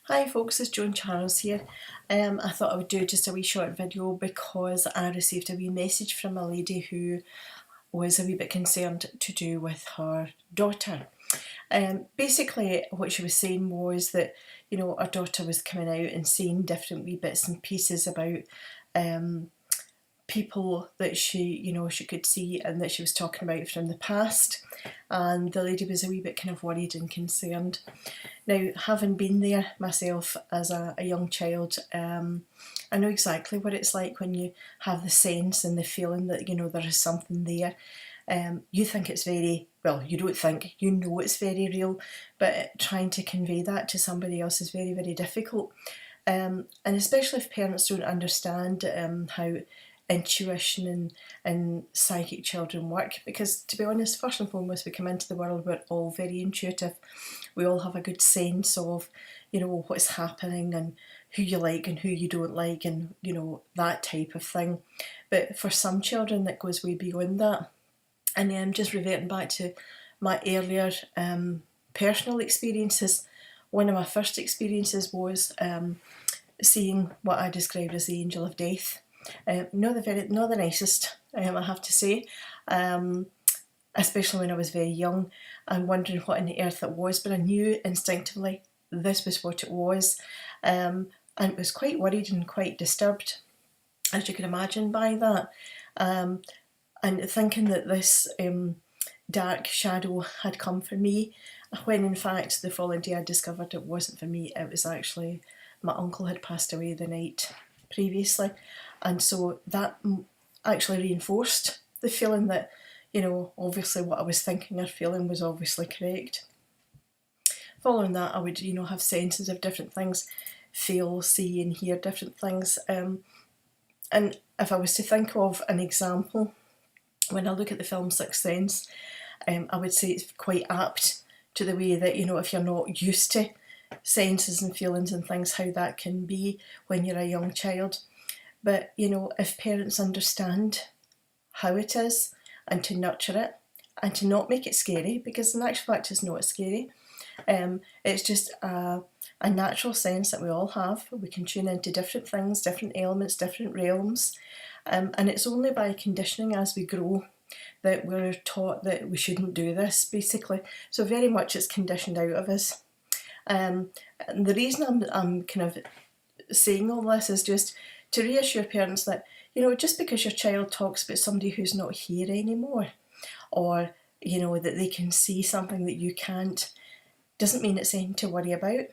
Hi folks, it's Joan Charles here. I thought I would do just a wee short video because I received a wee message from a lady who was a wee bit concerned to do with her daughter. Basically what she was saying was that, her daughter was coming out and saying different wee bits and pieces about people that she could see and that she was talking about from the past, and the lady was a wee bit kind of worried and concerned. Now, having been there myself as a young child, I know exactly what it's like when you have the sense and the feeling that there is something there. You think it's you don't think, you know it's very real, but trying to convey that to somebody else is very, very difficult. And especially if parents don't understand how intuition and psychic children work, because to be honest, first and foremost, we come into the world, we're all very intuitive. We all have a good sense of what's happening and who you like and who you don't like, and that type of thing. But for some children that goes way beyond that. And then just reverting back to my earlier personal experiences, one of my first experiences was seeing what I described as the angel of death. Not the nicest, I have to say, especially when I was very young and wondering what on earth it was, but I knew instinctively this was what it was, and was quite worried and quite disturbed, as you can imagine, by that, and thinking that this dark shadow had come for me, when in fact the following day I discovered it wasn't for me. It was actually my uncle had passed away the night previously, and so that actually reinforced the feeling that obviously what I was thinking or feeling was obviously correct. Following that, I would have senses of different things, feel, see and hear different things, and if I was to think of an example, when I look at the film Sixth Sense, I would say it's quite apt to the way that, if you're not used to senses and feelings and things, how that can be when you're a young child. But, if parents understand how it is and to nurture it and to not make it scary, because in actual fact it's not scary. It's just a natural sense that we all have. We can tune into different things, different elements, different realms. And it's only by conditioning as we grow that we're taught that we shouldn't do this, basically. So very much it's conditioned out of us. And the reason I'm kind of saying all this is just to reassure parents that, just because your child talks about somebody who's not here anymore, or, that they can see something that you can't, doesn't mean it's anything to worry about.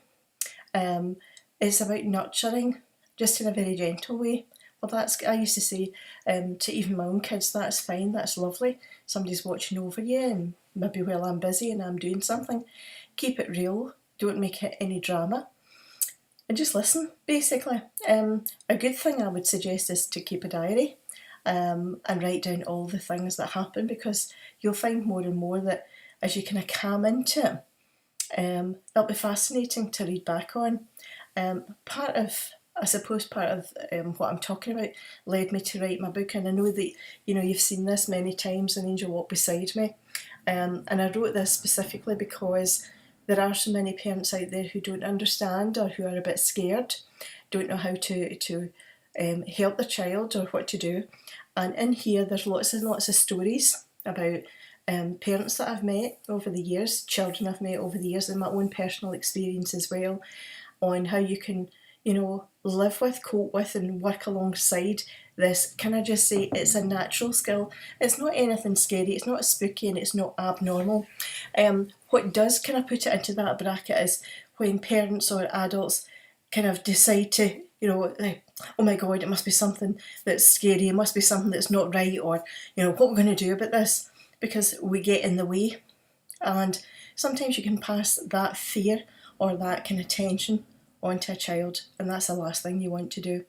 It's about nurturing, just in a very gentle way. Well, I used to say to even my own kids, that's fine, that's lovely. Somebody's watching over you, and maybe while I'm busy and I'm doing something, keep it real, don't make it any drama, and just listen, basically. A good thing I would suggest is to keep a diary and write down all the things that happen, because you'll find more and more that as you kind of calm into it, it'll be fascinating to read back on. Part of what I'm talking about led me to write my book, and I know that you've seen this many times, An Angel Walked Beside Me, and I wrote this specifically because there are so many parents out there who don't understand, or who are a bit scared, don't know how to help their child or what to do. And in here there's lots and lots of stories about parents that I've met over the years, children I've met over the years, and my own personal experience as well, on how you can live with, cope with and work alongside this. Can I just say, it's a natural skill. It's not anything scary, it's not spooky, and it's not abnormal. What does kind of put it into that bracket is when parents or adults kind of decide to, oh my god, it must be something that's scary, it must be something that's not right, or what we're going to do about this, because we get in the way. And sometimes you can pass that fear or that kind of tension onto a child, and that's the last thing you want to do.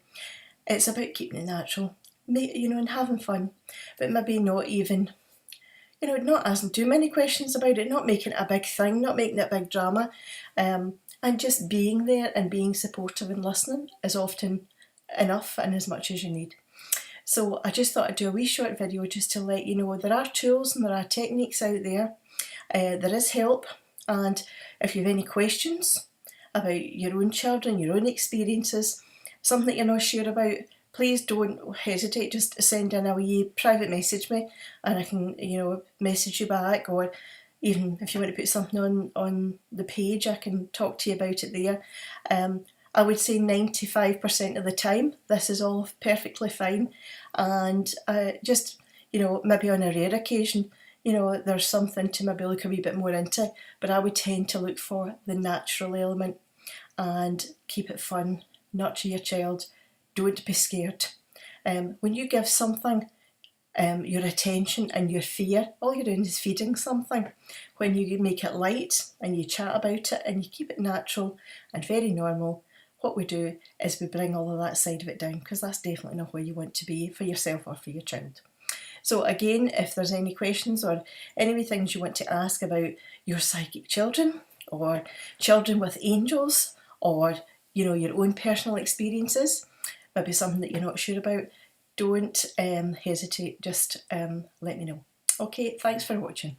It's about keeping it natural, and having fun, but maybe not even, not asking too many questions about it, not making it a big thing, not making it a big drama, and just being there and being supportive and listening is often enough and as much as you need. So I just thought I'd do a wee short video just to let you know there are tools and there are techniques out there. There is help, and if you have any questions about your own children, your own experiences, something that you're not sure about, please don't hesitate. Just send in a wee private message me and I can, message you back, or even if you want to put something on the page, I can talk to you about it there. I would say 95% of the time this is all perfectly fine, and just, maybe on a rare occasion, there's something to maybe look a wee bit more into, but I would tend to look for the natural element and keep it fun. Nurture your child. Don't be scared. When you give something your attention and your fear, all you're doing is feeding something. When you make it light and you chat about it and you keep it natural and very normal, what we do is we bring all of that side of it down, because that's definitely not where you want to be for yourself or for your child. So again, if there's any questions or any things you want to ask about your psychic children, or children with angels, or your own personal experiences, maybe something that you're not sure about, don't hesitate, just let me know. Okay, thanks for watching.